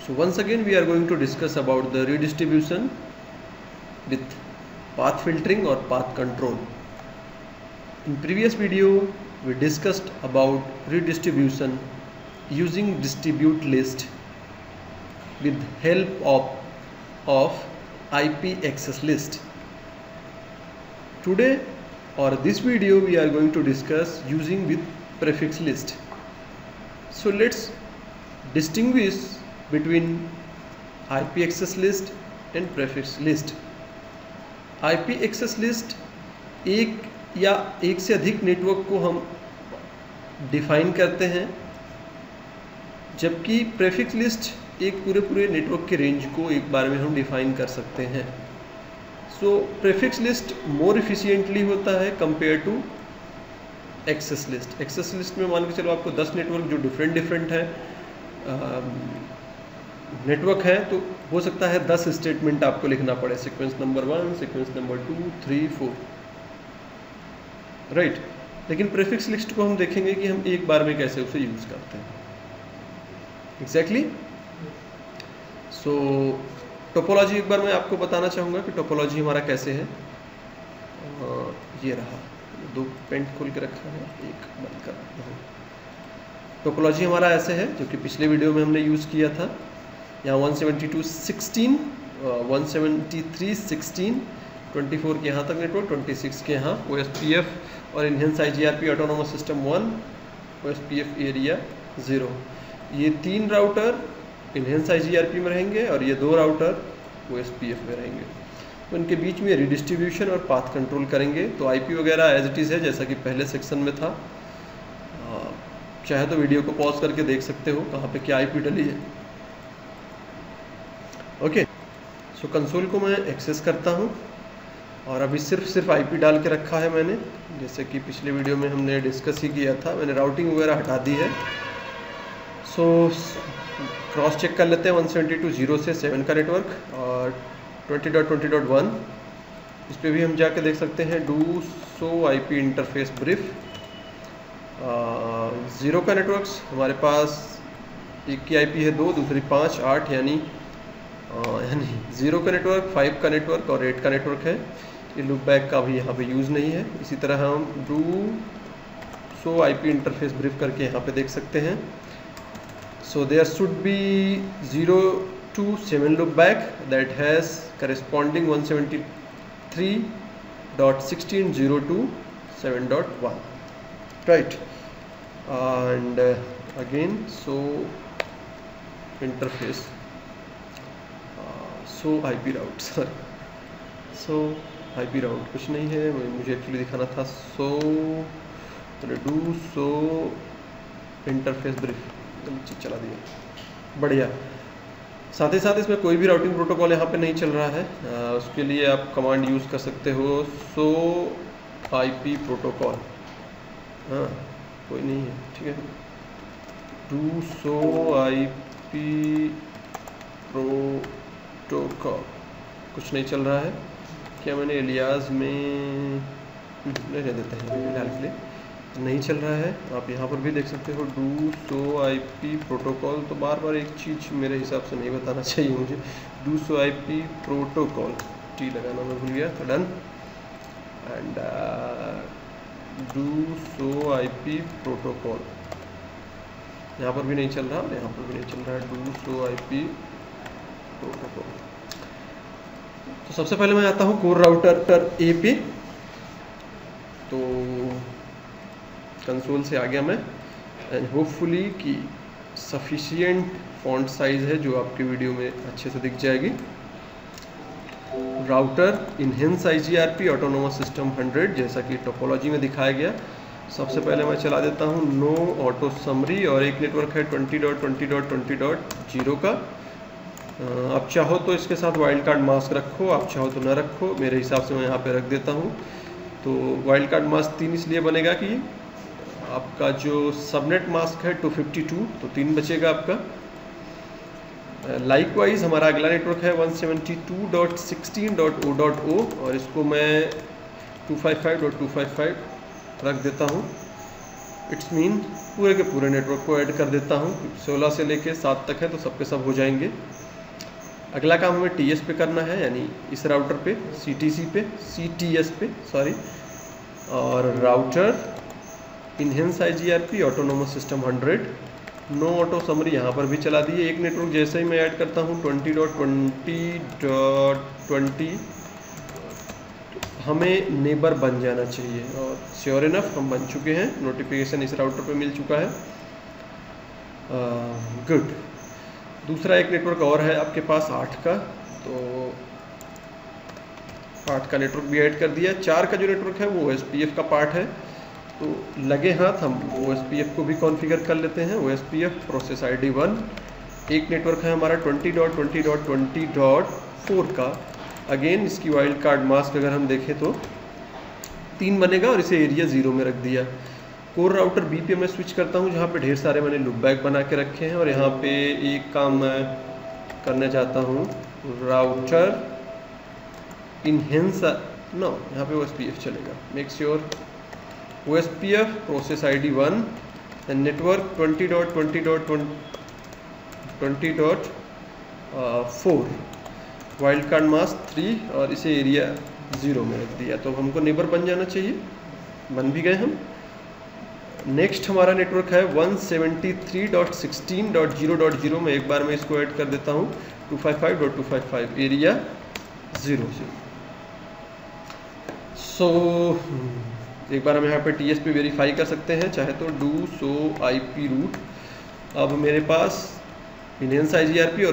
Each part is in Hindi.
So once again we are going to discuss about the redistribution with path filtering or path control. In previous video we discussed about redistribution using distribute list with help of IP access list. Today or this video we are going to discuss using with prefix list. So let's distinguish between IP access list and prefix list. IP access list एक या एक से अधिक नेटवर्क को हम डिफाइन करते हैं, जबकि प्रेफिक्स लिस्ट एक पूरे नेटवर्क के रेंज को एक बार में हम डिफाइन कर सकते हैं. So prefix list more efficiently होता है compare to access list. Access list में मान के चलो आपको 10 नेटवर्क जो डिफरेंट है नेटवर्क है, तो हो सकता है 10 स्टेटमेंट आपको लिखना पड़े, sequence number 1, sequence number 2, 3, 4, right. लेकिन प्रीफिक्स लिस्ट को हम देखेंगे कि हम एक बार में कैसे उसे यूज करते हैं. एग्जैक्टली. सो टोपोलॉजी एक बार मैं आपको बताना चाहूँगा कि टोपोलॉजी हमारा कैसे है. ये रहा, 2 पेंट खोल के रखा है, एक बंद कर रहा हूँ. टोपोलॉजी हमारा ऐसे है जो कि पिछले वीडियो में हमने यूज़ किया था. यहाँ 172.16, 173.16, 24 के यहाँ तक नेटवर्क, 26 के यहाँ OSPF और enhance IGRP autonomous system 1, OSPF area 0. ये 3 राउटर इनहेंस IGRP में रहेंगे और ये 2 राउटर OSPF में रहेंगे. तो इनके बीच में रिडिस्ट्रीब्यूशन और पाथ कंट्रोल करेंगे. तो IP वगैरह एज इट इज़ है जैसा कि पहले सेक्शन में था. चाहे तो वीडियो को पॉज करके देख सकते हो कहाँ पे क्या IP डली है. ओके. सो कंसोल को मैं एक्सेस करता हूँ और अभी सिर्फ IP डाल के रखा है मैंने, जैसे कि पिछले वीडियो में हमने डिस्कस ही किया था. मैंने राउटिंग वगैरह हटा दी है. सो क्रॉस चेक कर लेते हैं 172.0 से 7 का नेटवर्क और 20.20.1. इस पर भी हम जाके देख सकते हैं do show IP interface brief. 0 का नेटवर्क्स हमारे पास एक की IP है 2, दूसरी 5, 8 यानी 0 का नेटवर्क, 5 का नेटवर्क और 8 का नेटवर्क है. ये लूप बैक का भी यहाँ पे यूज़ नहीं है. इसी तरह हम do show IP interface brief करके यहाँ पे देख सकते हैं. So there should be 0 to 7 loop back that has corresponding 173.16.0 to 7.1, right. And again so interface so IP route, sorry, so IP route कुछ नहीं है, मुझे एक्चुअली दिखाना था. So do so interface brief चला दिया, बढ़िया. साथ ही साथ इसमें कोई भी राउटिंग प्रोटोकॉल यहाँ पे नहीं चल रहा है. उसके लिए आप कमांड यूज़ कर सकते हो सो IP प्रोटोकॉल. हाँ, कोई नहीं है, ठीक है. डू सो IP प्रोटोकॉल कुछ नहीं चल रहा है. क्या मैंने एलियास में रहने देते हैं फिलहाल के लिए, नहीं चल रहा है. आप यहाँ पर भी देख सकते हो डू सो IP प्रोटोकॉल. तो बार बार एक चीज़ मेरे हिसाब से नहीं बताना चाहिए मुझे. Do show IP protocol, T लगाना मैं भूल गया, तो done. And do show IP protocol यहाँ पर भी नहीं चल रहा, यहाँ पर भी नहीं चल रहा है. Do show IP protocol. तो सबसे पहले मैं आता हूँ कोर राउटर A पे. तो कंसोल से आ गया मैं एंड होपफुली कि सफिशिएंट फॉन्ट साइज है जो आपके वीडियो में अच्छे से दिख जाएगी. Router enhanced IGRP autonomous system 100 जैसा कि टोपोलॉजी में दिखाया गया. सबसे पहले मैं चला देता हूँ नो ऑटो समरी और एक नेटवर्क है 20.20.20.0 का. आप चाहो तो इसके साथ वाइल्ड कार्ड मास्क रखो, आप चाहो तो न रखो. मेरे हिसाब से मैं यहाँ पे रख देता हूँ. तो वाइल्ड कार्ड मास्क 3 इसलिए बनेगा कि आपका जो सबनेट मास्क है 252, तो 3 बचेगा आपका. लाइकवाइज हमारा अगला नेटवर्क है 172.16.0.0 और इसको मैं 255.255 रख देता हूँ. इट्स मीन पूरे के पूरे नेटवर्क को ऐड कर देता हूँ। 16 से लेके 7 तक है तो सब के सब हो जाएंगे। अगला काम हमें TS पे करना है, यानी इस राउटर पे CTS पे सॉरी, और router enhanced IGRP autonomous system 100 no auto summary यहाँ पर भी चला दिए। एक नेटवर्क जैसे ही मैं ऐड करता हूँ 20.20.20 हमें नेबर बन जाना चाहिए, और श्योर इनफ हम बन चुके हैं। नोटिफिकेशन इस राउटर पे मिल चुका है। गुड। दूसरा एक नेटवर्क और है आपके पास 8 का, तो 8 का नेटवर्क भी ऐड कर दिया। 4 का जो नेटवर्क है वो OSPF का पार्ट है, तो लगे हाथ हम OSPF को भी कॉन्फ़िगर कर लेते हैं। OSPF process ID 1। एक नेटवर्क है हमारा 20.20.20.4 का। अगेन इसकी वाइल्ड कार्ड मास्क अगर हम देखें तो 3 बनेगा और इसे एरिया 0 में रख दिया। कोर राउटर B पे मैं स्विच करता हूँ, जहाँ पे ढेर सारे मैंने लूप बैक बना के रखे हैं, और यहाँ पे एक काम मैं करना चाहता हूँ, राउटर इनहेंस नो, यहाँ पे OSPF चलेगा। Make sure OSPF process ID 1 and network 20.20.20.4 wild card mask 3 और इसे एरिया 0 में रख दिया। तो हमको नेबर बन जाना चाहिए, बन भी गए हम। नेक्स्ट हमारा नेटवर्क है 173.16.0.0 में एक बार मैं इसको ऐड कर देता हूँ 255.255 एरिया 0 से। सो एक बार हम यहाँ पे TS पे वेरीफाई कर सकते हैं, चाहे तो डू सो IP रूट। अब मेरे पास इनहेंस IGRP और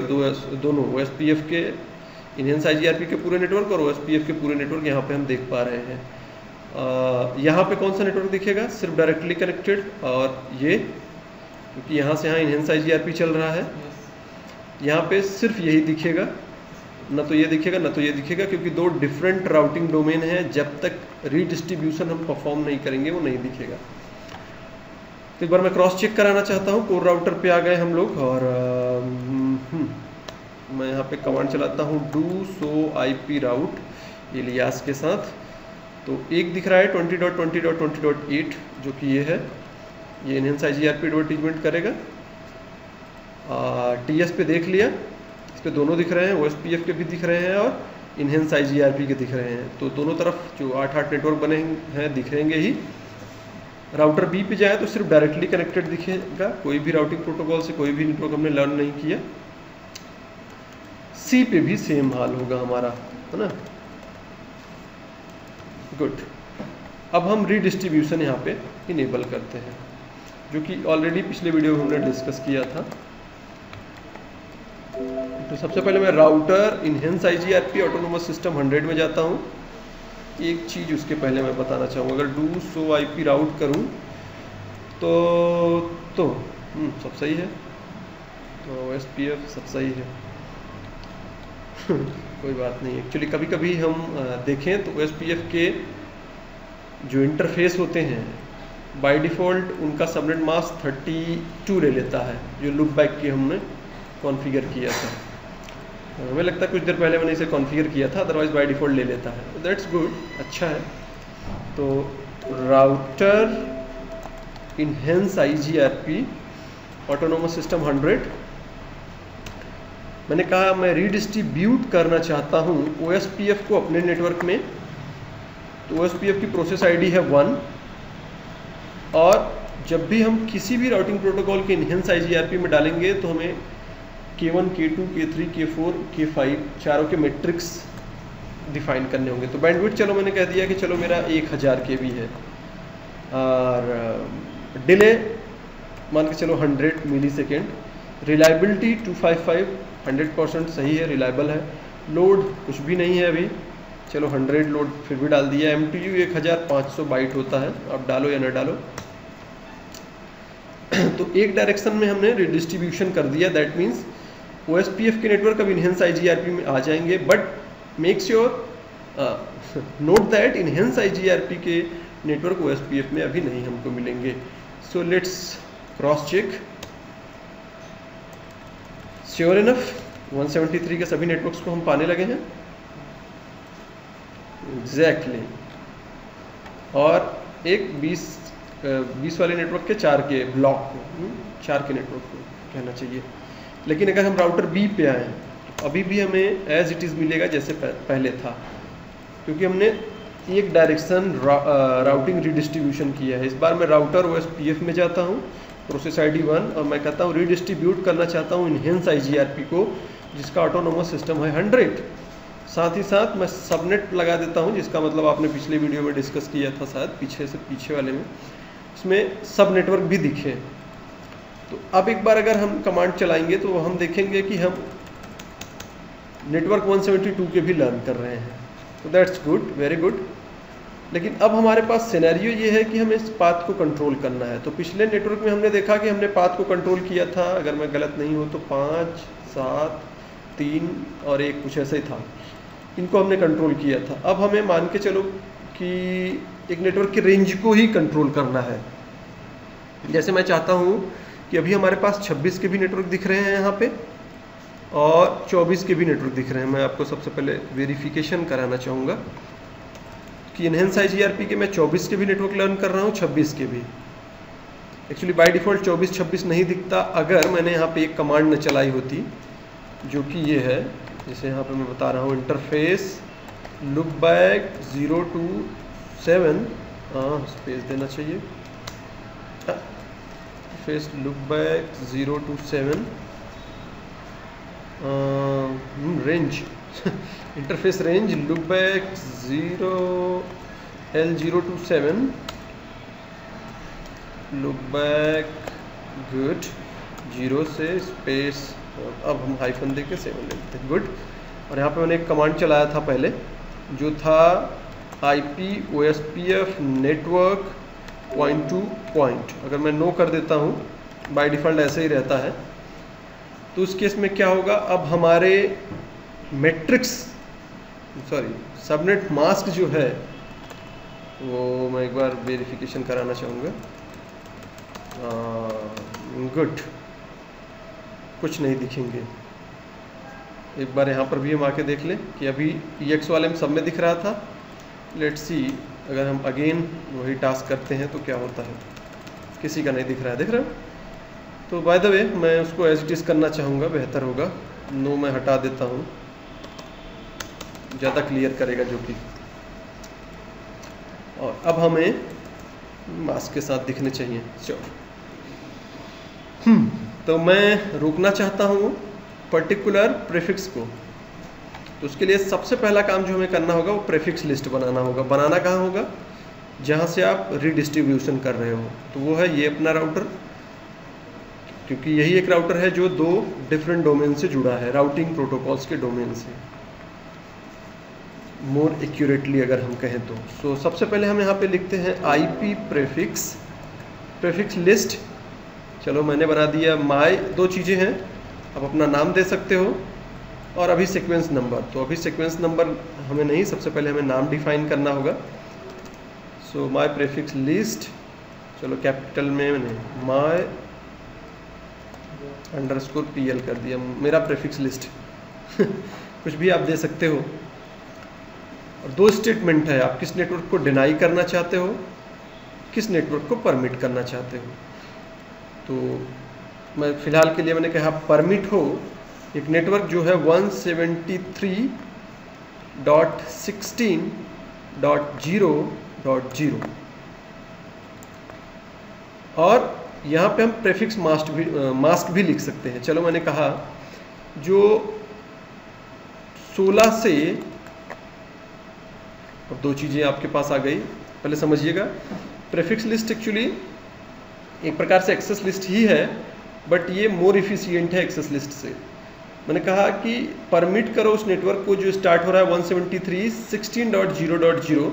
दोनों OSPF के, इनहेंस IGRP के पूरे नेटवर्क और OSPF के पूरे नेटवर्क यहाँ पे हम देख पा रहे हैं। यहाँ पे कौन सा नेटवर्क दिखेगा? सिर्फ डायरेक्टली कनेक्टेड, और ये क्योंकि यहाँ से यहाँ इनहेंस IGRP चल रहा है, यहाँ पे सिर्फ यही दिखेगा, ना तो ये दिखेगा ना तो ये दिखेगा, क्योंकि दो डिफरेंट राउटिंग डोमेन है। जब तक रीडिस्ट्रीब्यूशन हम परफॉर्म नहीं करेंगे वो नहीं दिखेगा। तो एक बार मैं क्रॉस चेक कराना चाहता हूँ। कोर राउटर पे आ गए हम लोग, और मैं यहाँ पे कमांड चलाता हूँ do show IP route alias के साथ। तो एक दिख रहा है 20.20.20.8 जो कि ये है, ये इनहेंस IGRP एडवर्टीजमेंट करेगा। TS पे देख लिया, इस पे दोनों दिख रहे हैं, OSPF के भी दिख रहे हैं और इनहेंस IGRP के दिख रहे हैं। तो दोनों तरफ जो 8 नेटवर्क बने हैं दिखेंगे ही। राउटर B पे जाए तो सिर्फ डायरेक्टली कनेक्टेड दिखेगा, कोई भी राउटिंग प्रोटोकॉल से कोई भी नेटवर्क हमने लर्न नहीं किया। C पे भी सेम हाल होगा हमारा, है ना। गुड। अब हम रीडिस्ट्रीब्यूशन यहाँ पे इनेबल करते हैं, जो कि ऑलरेडी पिछले वीडियो में हमने डिस्कस किया था। तो सबसे पहले मैं router enhanced IGRP autonomous system 100 में जाता हूँ। एक चीज़ उसके पहले मैं बताना चाहूँगा, अगर डू सो IP राउट करूँ तो सब सही है, तो OSPF सब सही है। कोई बात नहीं। एक्चुअली कभी कभी हम देखें तो OSPF के जो इंटरफेस होते हैं बाय डिफ़ॉल्ट उनका सबनेट मास्क 32 ले लेता है, जो लूप बैक की हमने कॉन्फ़िगर किया था। हमें लगता है कुछ देर पहले मैंने इसे कॉन्फ़िगर किया था, अदरवाइज बाय डिफ़ॉल्ट ले लेता है। दैट्स गुड, अच्छा है। तो router enhanced IGRP autonomous system 100, मैंने कहा मैं रीडिस्ट्रीब्यूट करना चाहता हूँ OSPF को अपने नेटवर्क में। तो OSPF की प्रोसेस ID है 1, और जब भी हम किसी भी राउटिंग प्रोटोकॉल के इनहेंस IGRP में डालेंगे तो हमें K1, K2, K3, K4, K5 चारों के मैट्रिक्स डिफाइन करने होंगे। तो बैंडविड्थ चलो मैंने कह दिया कि चलो मेरा 1000 KB है, और डिले मान के चलो 100 मिलीसेकेंड। रिलायबिलिटी 255 100% सही है, रिलायबल है। लोड कुछ भी नहीं है अभी, चलो 100 लोड फिर भी डाल दिया। MTU 1500 बाइट होता है, आप डालो या ना डालो। तो एक डायरेक्शन में हमने रिडिस्ट्रीब्यूशन कर दिया, दैट मीन्स OSPF के नेटवर्क अब इनहेंस IGRP में आ जाएंगे, but make sure note that enhanced IGRP के नेटवर्क OSPF में अभी नहीं हमको मिलेंगे। So let's cross check. Sure enough 173 के सभी नेटवर्क्स को हम पाने लगे हैं एग्जैक्टली। और एक 20 20 वाले नेटवर्क के 4 के ब्लॉक को, 4 के नेटवर्क को कहना चाहिए। लेकिन अगर हम राउटर बी पे आए तो अभी भी हमें एज इट इज़ मिलेगा जैसे पहले था, क्योंकि हमने एक डायरेक्शन राउटिंग रिडिस्ट्रीब्यूशन किया है। इस बार मैं राउटर OSPF में जाता हूँ, प्रोसेस ID 1, और मैं कहता हूँ रिडिस्ट्रीब्यूट करना चाहता हूँ इनहेंस IGRP को, जिसका ऑटोनोमस सिस्टम है 100। साथ ही साथ मैं सबनेट लगा देता हूँ, जिसका मतलब आपने पिछले वीडियो में डिस्कस किया था शायद, पीछे वाले में, इसमें सब नेटवर्क भी दिखे। तो अब एक बार अगर हम कमांड चलाएंगे तो हम देखेंगे कि हम नेटवर्क 172 के भी लर्न कर रहे हैं, तो दैट्स गुड, वेरी गुड। लेकिन अब हमारे पास सिनेरियो ये है कि हमें इस पाथ को कंट्रोल करना है। तो पिछले नेटवर्क में हमने देखा कि हमने पाथ को कंट्रोल किया था, अगर मैं गलत नहीं हूँ तो 5, 7, 3 और 1 कुछ ऐसा ही था, इनको हमने कंट्रोल किया था। अब हमें मान के चलो कि एक नेटवर्क की रेंज को ही कंट्रोल करना है। जैसे मैं चाहता हूँ कि अभी हमारे पास 26 के भी नेटवर्क दिख रहे हैं यहाँ पे, और 24 के भी नेटवर्क दिख रहे हैं। मैं आपको सबसे पहले वेरिफिकेशन कराना चाहूँगा कि इनहेंस IGRP के मैं 24 के भी नेटवर्क लर्न कर रहा हूँ, 26 के भी। एक्चुअली बाय डिफ़ॉल्ट 24-26 नहीं दिखता, अगर मैंने यहाँ पे एक कमांड न चलाई होती, जो कि ये है, जैसे यहाँ पे मैं बता रहा हूँ, interface look back 0 to 7, space देना चाहिए, interface look back 0 to 7, range interface range look back 0L0 to 7, look back good 0 से स्पेस, अब हम हाइफन देके 7 लेते हैं, गुड। और यहाँ पे मैंने एक कमांड चलाया था पहले, जो था IP OSPF network point two point. अगर मैं नो कर देता हूँ, बाय डिफ़ॉल्ट ऐसे ही रहता है, तो उस केस में क्या होगा, अब हमारे सबनेट मास्क जो है वो मैं एक बार वेरिफिकेशन कराना चाहूँगा। गुड, कुछ नहीं दिखेंगे। एक बार यहाँ पर भी हम आके देख लें कि अभी EX वाले में सब में दिख रहा था। लेट्स सी, अगर हम अगेन वही टास्क करते हैं तो क्या होता है, किसी का नहीं दिख रहा है, दिख रहा है? तो बाय द वे मैं उसको एज इट इज़ करना चाहूँगा, बेहतर होगा। नो मैं हटा देता हूँ, ज़्यादा क्लियर करेगा जो कि। और अब हमें मास्क के साथ दिखने चाहिए। चलो, तो मैं रोकना चाहता हूँ पर्टिकुलर प्रीफिक्स को। तो उसके लिए सबसे पहला काम जो हमें करना होगा वो प्रीफिक्स लिस्ट बनाना होगा। बनाना कहाँ होगा? जहाँ से आप रिडिस्ट्रीब्यूशन कर रहे हो। तो वो है ये अपना राउटर, क्योंकि यही एक राउटर है जो 2 डिफरेंट डोमेन से जुड़ा है, राउटिंग प्रोटोकॉल्स के डोमेन से, मोर एक्यूरेटली अगर हम कहें तो। सो सबसे पहले हम यहाँ पे लिखते हैं IP प्रीफिक्स लिस्ट। चलो मैंने बना दिया माय, 2 चीज़ें हैं, आप अपना नाम दे सकते हो और अभी सीक्वेंस नंबर। तो अभी सीक्वेंस नंबर हमें नहीं, सबसे पहले हमें नाम डिफाइन करना होगा। सो माय प्रीफिक्स लिस्ट, चलो कैपिटल में मैंने माय _PL कर दिया, मेरा प्रीफिक्स लिस्ट कुछ भी आप दे सकते हो। और 2 स्टेटमेंट है, आप किस नेटवर्क को डिनाई करना चाहते हो, किस नेटवर्क को परमिट करना चाहते हो। तो मैं फ़िलहाल के लिए मैंने कहा परमिट हो एक नेटवर्क जो है 173.16.0.0, और यहाँ पे हम प्रीफिक्स मास्क भी लिख सकते हैं। चलो मैंने कहा जो 16 से, अब 2 चीज़ें आपके पास आ गई, पहले समझिएगा। प्रीफिक्स लिस्ट एक्चुअली एक प्रकार से एक्सेस लिस्ट ही है, बट ये मोर इफिशियंट है एक्सेस लिस्ट से। मैंने कहा कि परमिट करो उस नेटवर्क को जो स्टार्ट हो रहा है 173.16.0.0,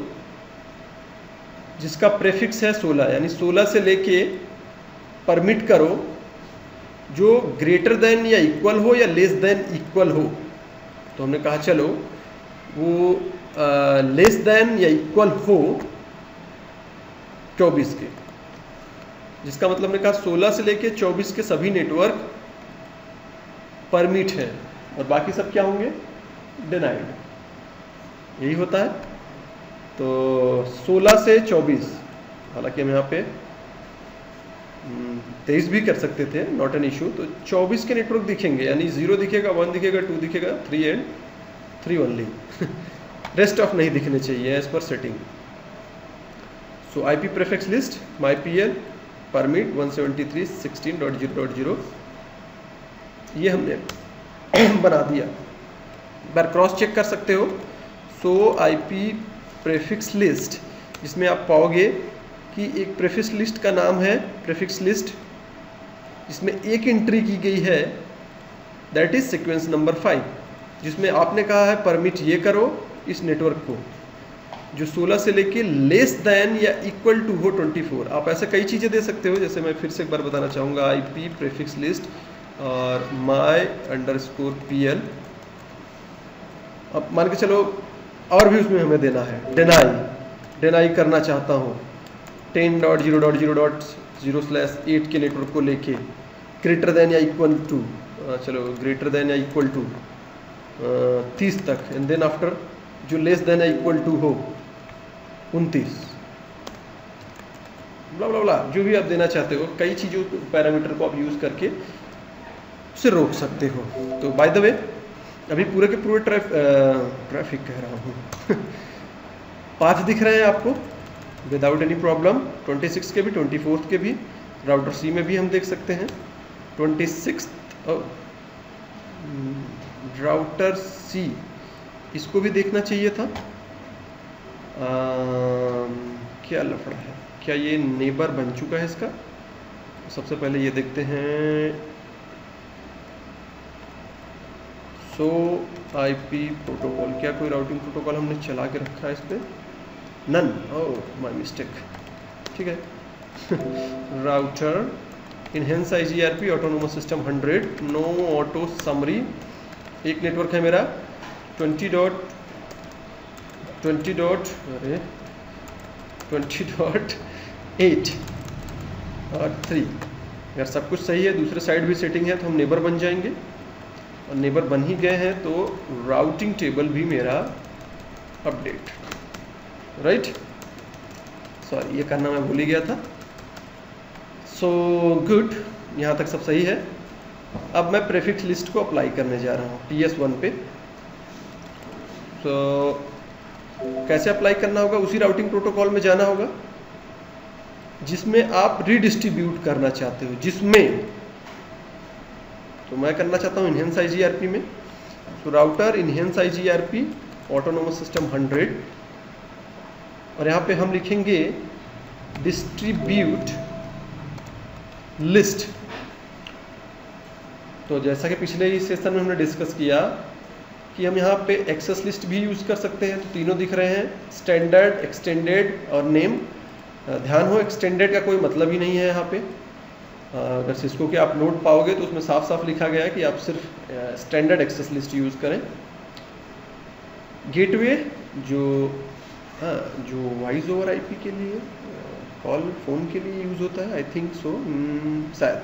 जिसका प्रीफिक्स है 16, यानी 16 से लेके परमिट करो जो ग्रेटर देन या इक्वल हो या लेस देन इक्वल हो। तो हमने कहा चलो वो लेस देन या इक्वल हो 24 के, जिसका मतलब हमने कहा 16 से लेके 24 के सभी नेटवर्क परमिट है और बाकी सब क्या होंगे? डिनाइड। यही होता है। तो 16 से 24, हालांकि हम यहाँ पे 23 भी कर सकते थे, नॉट एन इशू। तो 24 के नेटवर्क दिखेंगे, यानी 0 दिखेगा, 1 दिखेगा, 2 दिखेगा, 3 एंड 3 ओनली। रेस्ट ऑफ नहीं दिखने चाहिए एज पर setting. So IP prefix list mypl permit 173.16.0.0 ये हमने बना दिया। एक बार क्रॉस चेक कर सकते हो। सो आईपी प्रीफिक्स लिस्ट, जिसमें आप पाओगे कि एक प्रीफिक्स लिस्ट का नाम है प्रीफिक्स लिस्ट, जिसमें एक एंट्री की गई है, दैट इज सीक्वेंस नंबर 5, जिसमें आपने कहा है परमिट ये करो इस नेटवर्क को जो 16 से लेके लेस देन या इक्वल टू हो 24। आप ऐसे कई चीज़ें दे सकते हो, जैसे मैं फिर से एक बार बताना चाहूँगा, आईपी प्रीफिक्स लिस्ट और my_pl। अब मान के चलो और भी उसमें हमें देना है, डिनाई करना चाहता हूँ 10.0.0.0/8 के नेटवर्क को लेके ग्रेटर देन या इक्वल टू, चलो ग्रेटर देन या इक्वल टू 30 तक, एंड देन आफ्टर जो लेस देन या इक्वल टू हो 29, ब्ला ब्ला ब्ला, जो भी आप देना चाहते हो। कई चीज़ों पैरामीटर को आप यूज़ करके उसे रोक सकते हो। तो बाय द वे अभी पूरे के पूरे ट्रैफिक कह रहा हूँ 5 दिख रहे हैं आपको विदाउट एनी प्रॉब्लम, 26 के भी 24 के भी, राउटर सी में भी हम देख सकते हैं 26 राउटर सी, इसको भी देखना चाहिए था। क्या लफड़ा है, क्या ये नेबर बन चुका है इसका? सबसे पहले ये देखते हैं। सो आईपी प्रोटोकॉल, क्या कोई राउटिंग प्रोटोकॉल हमने चला के रखा है इस पर? नन, ओह माय मिस्टेक, ठीक है। Router enhanced IGRP autonomous system 100 no auto summary. एक नेटवर्क है मेरा 20.8 और 3। अगर सब कुछ सही है, दूसरे साइड भी सेटिंग है, तो हम नेबर बन जाएंगे। और नेबर बन ही गए हैं तो राउटिंग टेबल भी मेरा अपडेट, राइट। सॉरी ये करना मैं भूल ही गया था। सो गुड, यहाँ तक सब सही है। अब मैं प्रीफिक्स लिस्ट को अप्लाई करने जा रहा हूँ PS1 पे। सो कैसे अप्लाई करना होगा? उसी राउटिंग प्रोटोकॉल में जाना होगा जिसमें आप रीडिस्ट्रीब्यूट करना चाहते हो, जिसमें तो मैं करना चाहता हूँ इनहेंस IGRP में। तो router enhanced IGRP autonomous system 100, और यहाँ पे हम लिखेंगे डिस्ट्रीब्यूट लिस्ट। तो जैसा कि पिछले ही सेशन में हमने डिस्कस किया कि हम यहाँ पे एक्सेस लिस्ट भी यूज़ कर सकते हैं। तो तीनों दिख रहे हैं, स्टैंडर्ड, एक्सटेंडेड और नेम। ध्यान हो, एक्सटेंडेड का कोई मतलब ही नहीं है यहाँ पे। अगर सिस्को के आप नोट पाओगे तो उसमें साफ साफ लिखा गया है कि आप सिर्फ स्टैंडर्ड एक्सेस लिस्ट यूज़ करें। गेटवे जो वॉइस ओवर IP के लिए, कॉल फोन के लिए यूज़ होता है, आई थिंक सो, शायद।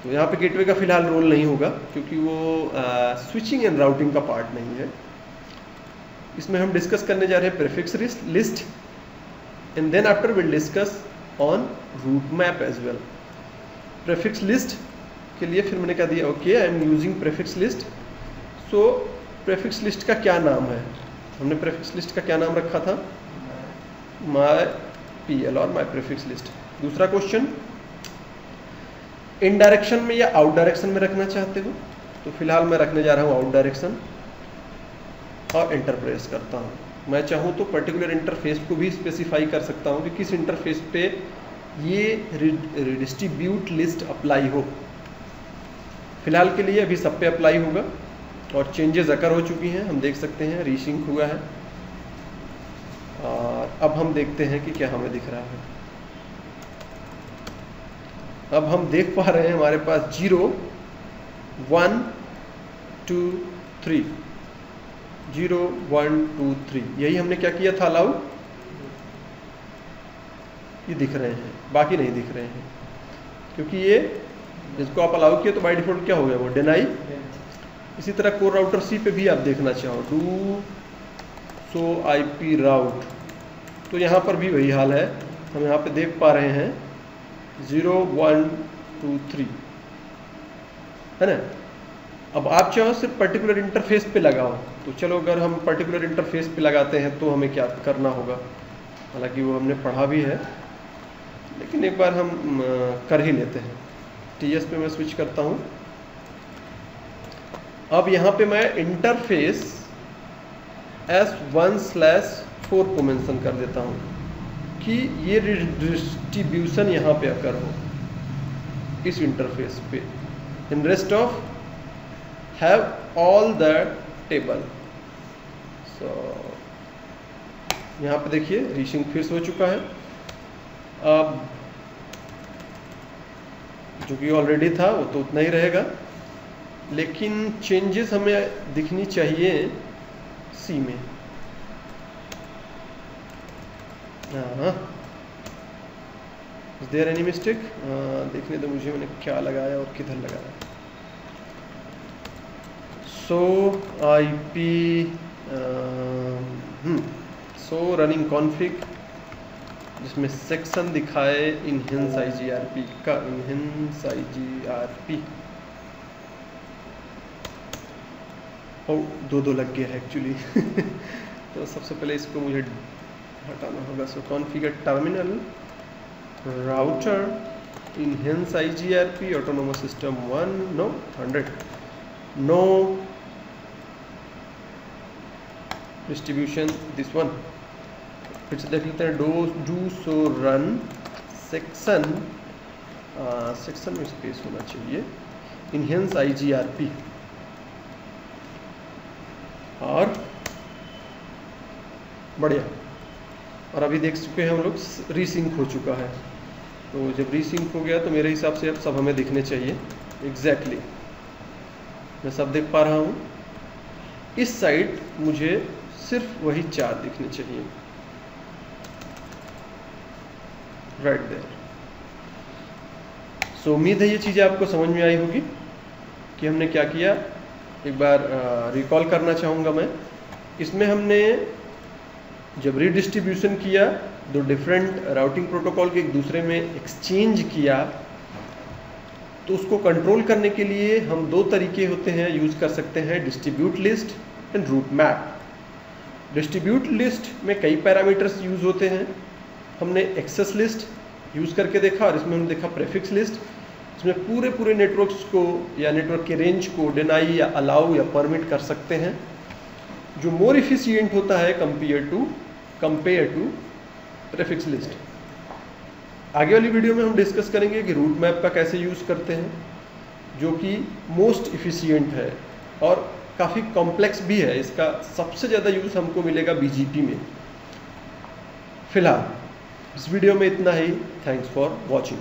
तो यहाँ पे गेटवे का फिलहाल रोल नहीं होगा क्योंकि वो स्विचिंग एंड राउटिंग का पार्ट नहीं है। इसमें हम डिस्कस करने जा रहे हैं prefix list, and then after will discuss on route map as well. Prefix list के लिए फिर मैंने कह दिया okay I am using prefix list. So prefix list का क्या नाम है? हमने प्रीफिक्स लिस्ट का क्या नाम रखा था? myPL और myPrefix लिस्ट। दूसरा क्वेश्चन, इन डायरेक्शन में या आउट डायरेक्शन में रखना चाहते हो? तो फिलहाल मैं रखने जा रहा हूँ आउट डायरेक्शन और इंटर प्रेस करता हूँ। मैं चाहूँ तो पर्टिकुलर इंटरफेस को भी स्पेसिफाई कर सकता हूँ कि किस इंटरफेस पे ये रिडिस्ट्रीब्यूट लिस्ट अप्लाई हो। फिलहाल के लिए अभी सब पे अप्लाई होगा और चेंजेस अकर हो चुकी हैं, हम देख सकते हैं, रीसिंक हुआ है। और अब हम देखते हैं कि क्या हमें दिख रहा है। अब हम देख पा रहे हैं हमारे पास 0 1 2 3 0 1 2 3, यही हमने क्या किया था, अलाउ। ये दिख रहे हैं, बाकी नहीं दिख रहे हैं क्योंकि ये जिसको आप अलाउ किए तो बाय डिफॉल्ट क्या हो गया, वो डिनाई। इसी तरह कोर राउटर सी पे भी आप देखना चाहो, डू सो IP राउट, तो यहाँ पर भी वही हाल है। हम यहाँ पे देख पा रहे हैं 0 1 2 3, है ना। अब आप चाहो सिर्फ पर्टिकुलर इंटरफेस पे लगाओ, तो चलो अगर हम पर्टिकुलर इंटरफेस पे लगाते हैं तो हमें क्या करना होगा, हालांकि वो हमने पढ़ा भी है, लेकिन एक बार हम कर ही लेते हैं। TS पे मैं स्विच करता हूँ। अब यहाँ पे मैं इंटरफेस S1/4 को मेंशन कर देता हूँ कि ये डिस्ट्रीब्यूशन यहाँ पे अकर हो इस इंटरफेस पे। In rest of have all the table. So यहाँ पे देखिए रीसिंक फिर से हो चुका है। अब जो कि ऑलरेडी था वो तो उतना ही रहेगा, लेकिन चेंजेस हमें दिखनी चाहिए सी में। Is there any mistake? देखने दो मुझे मैंने क्या लगाया और किधर लगाया। सो IP रनिंग कॉन्फ़िग जिसमें सेक्शन दिखाए इनहेंस IGRP का, इनहेंस IGRP दो लग गया है एक्चुअली। तो सबसे पहले इसको मुझे हटाना होगा। So configure terminal router enhanced IGRP autonomous system 1 no 100 no distribution this one. फिर से देख लेते हैं। Do show run section, section में स्पेस होना चाहिए, इनहेंस IGRP, और बढ़िया। और अभी देख चुके हैं हम लोग रीसिंक हो चुका है। तो जब रीसिंक हो गया तो मेरे हिसाब से अब सब हमें दिखने चाहिए एग्जैक्टली। मैं सब देख पा रहा हूँ। इस साइड मुझे सिर्फ वही 4 दिखने चाहिए, राइट देयर। सो उम्मीद है ये चीज़ें आपको समझ में आई होगी कि हमने क्या किया। एक बार रिकॉल करना चाहूँगा मैं। इसमें हमने जब रीडिस्ट्रीब्यूशन किया, दो डिफरेंट राउटिंग प्रोटोकॉल के एक दूसरे में एक्सचेंज किया, तो उसको कंट्रोल करने के लिए हम 2 तरीके होते हैं, यूज़ कर सकते हैं, distribute list and route map. Distribute list में कई पैरामीटर्स यूज़ होते हैं। हमने एक्सेस लिस्ट यूज़ करके देखा, और इसमें हमने देखा प्रेफिक्स लिस्ट, इसमें पूरे नेटवर्क्स को या नेटवर्क के रेंज को डिनाई या अलाउ या परमिट कर सकते हैं, जो मोर इफिशिएंट होता है कंपेयर टू प्रेफिक्स लिस्ट। आगे वाली वीडियो में हम डिस्कस करेंगे कि रूट मैप का कैसे यूज़ करते हैं, जो कि मोस्ट इफिशिएंट है और काफ़ी कॉम्प्लेक्स भी है। इसका सबसे ज़्यादा यूज़ हमको मिलेगा BGP में। फिलहाल इस वीडियो में इतना ही। Thanks for watching.